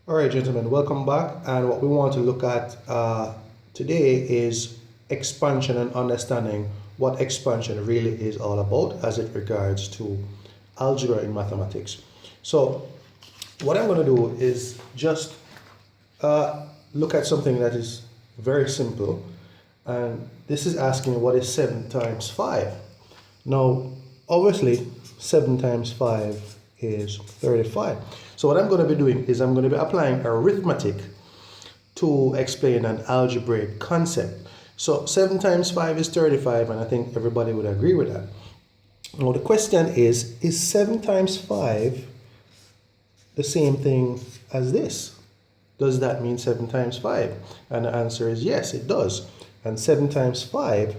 All right, gentlemen, welcome back. And what we want to look at today is expansion and understanding what expansion really is all about as it regards to algebra in mathematics. So what I'm going to do is just look at something that is very simple. And this is asking what is 7 times 5. Now, obviously, 7 times 5 is 35. So what I'm going to be doing is I'm going to be applying arithmetic to explain an algebraic concept. So 7 times 5 is 35, and I think everybody would agree with that. Now the question is 7 times 5 the same thing as this? Does that mean 7 times 5? And the answer is yes, it does. And 7 times 5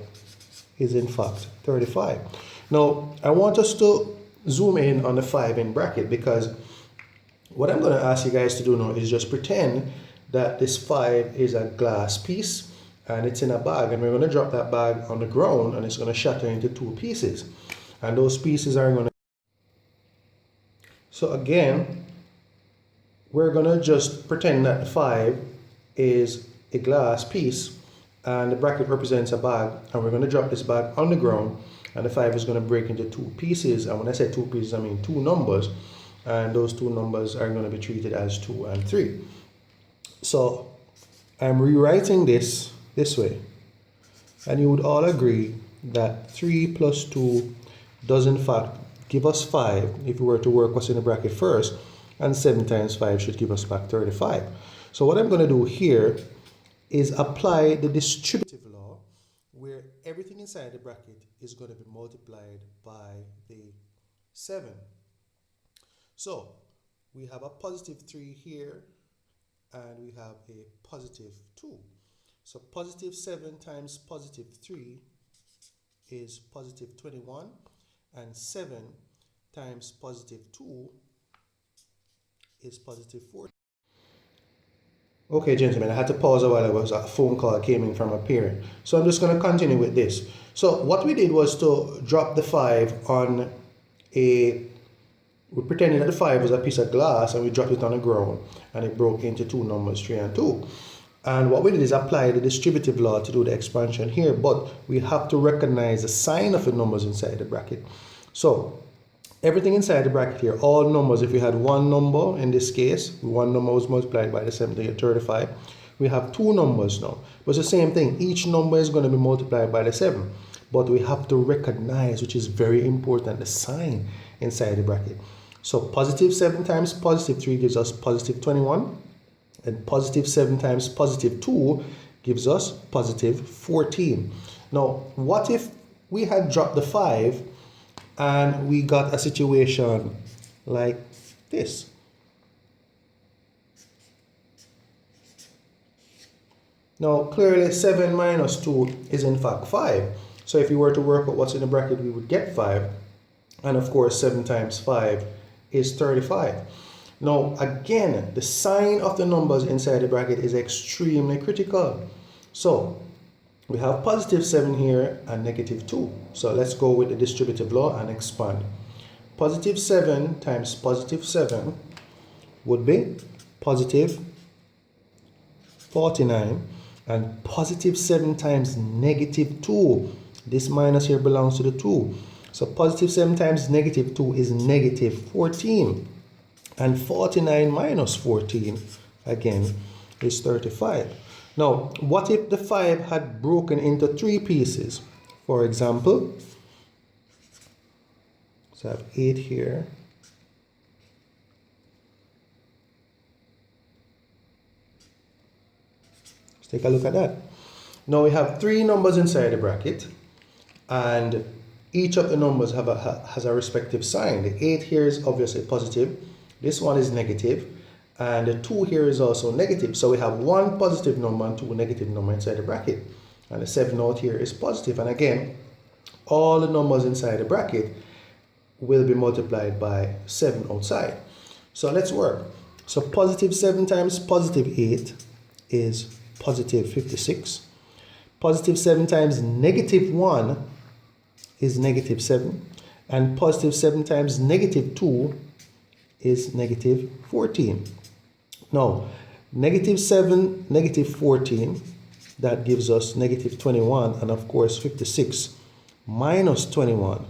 is in fact 35. Now I want us to zoom in on the 5 in bracket, because what I'm going to ask you guys to do now is just pretend that this 5 is a glass piece and it's in a bag, and we're going to drop that bag on the ground and it's going to shatter into 2 pieces, and those pieces are going to... So again, we're going to just pretend that the 5 is a glass piece and the bracket represents a bag, and we're going to drop this bag on the ground, and the 5 is going to break into 2 pieces. And when I say 2 pieces, I mean 2 numbers, and those 2 numbers are going to be treated as 2 and 3. So I'm rewriting this way, and you would all agree that 3 plus 2 does in fact give us 5 if we were to work what's in the bracket first, and 7 times 5 should give us back 35. So what I'm going to do here is apply the distributive law, where everything inside the bracket is going to be multiplied by the 7. So we have a positive 3 here, and we have a positive 2. So positive 7 times positive 3 is positive 21, and 7 times positive 2 is positive 40. Okay, gentlemen, I had to pause a while ago because a phone call came in from a parent. So I'm just going to continue with this. So what we did was to drop the 5 on we pretended that the 5 was a piece of glass, and we dropped it on the ground, and it broke into 2 numbers, 3 and 2. And what we did is apply the distributive law to do the expansion here, but we have to recognize the sign of the numbers inside the bracket. So everything inside the bracket here, all numbers, if we had one number in this case, one number was multiplied by the 7 to get 35. We have 2 numbers now. But it's the same thing. Each number is going to be multiplied by the 7. But we have to recognize, which is very important, the sign inside the bracket. So positive 7 times positive 3 gives us positive 21. And positive 7 times positive 2 gives us positive 14. Now, what if we had dropped the 5 and we got a situation like this? Now, clearly 7 minus 2 is in fact 5. So if we were to work out what's in the bracket, we would get 5. And of course, 7 times 5 is 35. Now, again, the sign of the numbers inside the bracket is extremely critical. So we have positive 7 here and negative 2. So let's go with the distributive law and expand. Positive 7 times positive 7 would be positive 49. And positive 7 times negative 2. This minus here belongs to the 2. So positive 7 times negative 2 is negative 14. And 49 minus 14, again, is 35. Now, what if the 5 had broken into 3 pieces? For example, so I have 8 here. Let's take a look at that. Now we have 3 numbers inside the bracket, and each of the numbers has a respective sign. The 8 here is obviously positive. This one is negative, and the 2 here is also negative. So we have 1 positive number and 2 negative number inside the bracket. And the 7 out here is positive. And again, all the numbers inside the bracket will be multiplied by 7 outside. So let's work. So positive 7 times positive 8 is positive 56. Positive 7 times negative 1 is negative 7. And positive 7 times negative 2 is negative 14. Now, -7, -14, that gives us -21, and of course 56 minus 21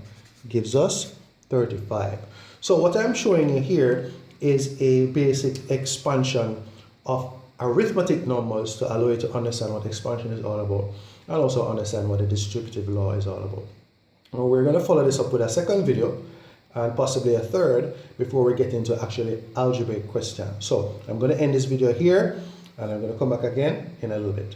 gives us 35. So what I'm showing you here is a basic expansion of arithmetic numbers to allow you to understand what expansion is all about and also understand what the distributive law is all about. Now we're going to follow this up with a second video and possibly a third before we get into actually algebraic questions. So I'm going to end this video here and I'm going to come back again in a little bit.